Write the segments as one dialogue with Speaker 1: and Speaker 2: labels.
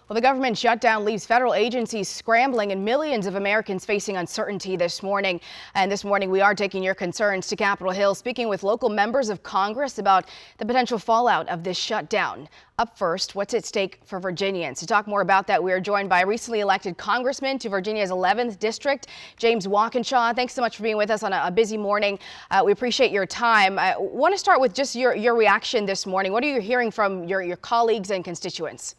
Speaker 1: Well, the government shutdown leaves federal agencies scrambling and millions of Americans facing uncertainty this morning. And this morning, we are taking your concerns to Capitol Hill, speaking with local members of Congress about the potential fallout of this shutdown. Up first, what's at stake for Virginians? To talk more about that, we are joined by recently elected Congressman to Virginia's 11th District, James Walkinshaw. Thanks so much for being with us on a busy morning. We appreciate your time. I want to start with just your reaction this morning. What are you hearing from your colleagues and constituents?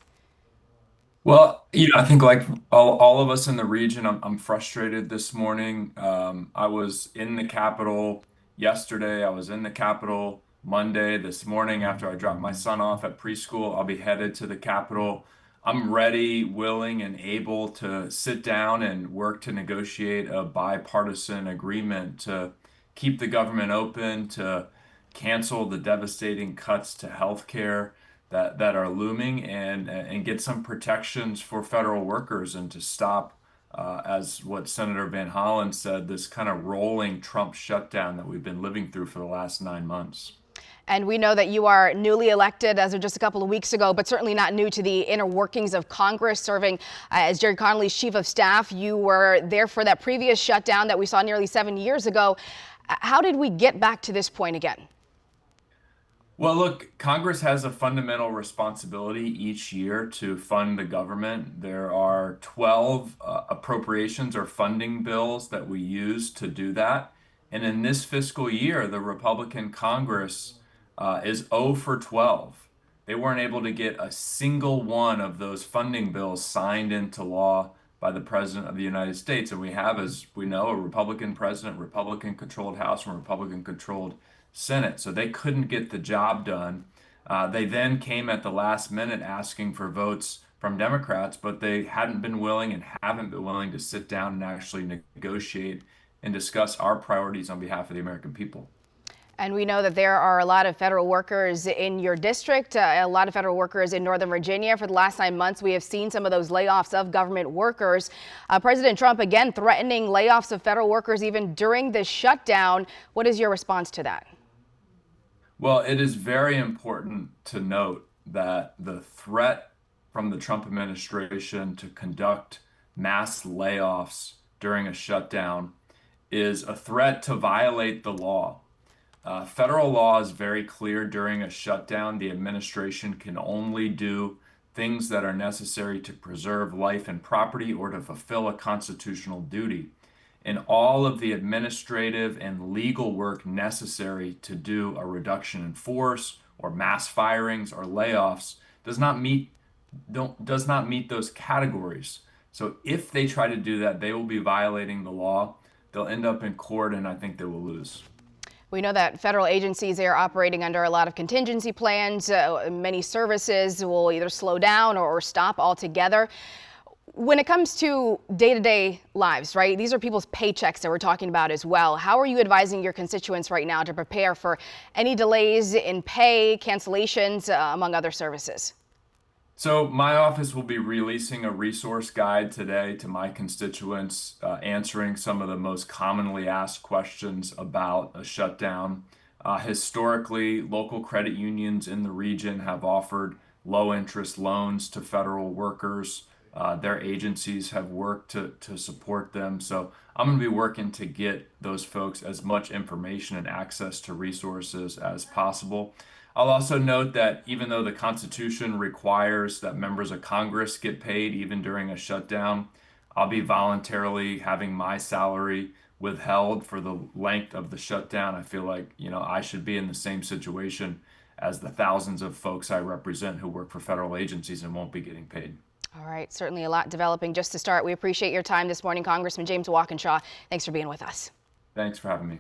Speaker 2: Well, I think like all of us in the region, I'm frustrated this morning. I was in the Capitol yesterday. I was in the Capitol Monday. This morning, after I dropped my son off at preschool, I'll be headed to the Capitol. I'm ready, willing, and able to sit down and work to negotiate a bipartisan agreement to keep the government open, to cancel the devastating cuts to healthcare that are looming, and get some protections for federal workers, and to stop, as what Senator Van Hollen said, this kind of rolling Trump shutdown that we've been living through for the last 9 months.
Speaker 1: And we know that you are newly elected as of just a couple of weeks ago, but certainly not new to the inner workings of Congress, serving as Jerry Connolly's chief of staff. You were there for that previous shutdown that we saw nearly 7 years ago. How did we get back to this point again?
Speaker 2: Well, look, Congress has a fundamental responsibility each year to fund the government. There are 12 appropriations or funding bills that we use to do that. And in this fiscal year, the Republican Congress is 0 for 12. They weren't able to get a single one of those funding bills signed into law by the President of the United States. And we have, as we know, a Republican president, Republican-controlled House, and Republican-controlled Senate. So they couldn't get the job done. They then came at the last minute asking for votes from Democrats, but they hadn't been willing and haven't been willing to sit down and actually negotiate and discuss our priorities on behalf of the American people.
Speaker 1: And we know that there are a lot of federal workers in your district, a lot of federal workers in Northern Virginia. For the last 9 months, we have seen some of those layoffs of government workers. President Trump again threatening layoffs of federal workers even during this shutdown. What is your response to that?
Speaker 2: Well, it is very important to note that the threat from the Trump administration to conduct mass layoffs during a shutdown is a threat to violate the law. Federal law is very clear. During a shutdown, the administration can only do things that are necessary to preserve life and property or to fulfill a constitutional duty. And all of the administrative and legal work necessary to do a reduction in force or mass firings or layoffs does not meet those categories. So if they try to do that, they will be violating the law. They'll end up in court, and I think they will lose.
Speaker 1: We know that federal agencies are operating under a lot of contingency plans. Many services will either slow down or stop altogether. When it comes to day-to-day lives, right, these are people's paychecks that we're talking about as well. How are you advising your constituents right now to prepare for any delays in pay, cancellations, among other services?
Speaker 2: So my office will be releasing a resource guide today to my constituents, answering some of the most commonly asked questions about a shutdown. Historically, local credit unions in the region have offered low interest loans to federal workers. Their agencies have worked to support them. So I'm going to be working to get those folks as much information and access to resources as possible. I'll also note that even though the Constitution requires that members of Congress get paid even during a shutdown, I'll be voluntarily having my salary withheld for the length of the shutdown. I feel like, I should be in the same situation as the thousands of folks I represent who work for federal agencies and won't be getting paid.
Speaker 1: All right, certainly a lot developing. Just to start, we appreciate your time this morning, Congressman James Walkinshaw. Thanks for being with us.
Speaker 2: Thanks for having me.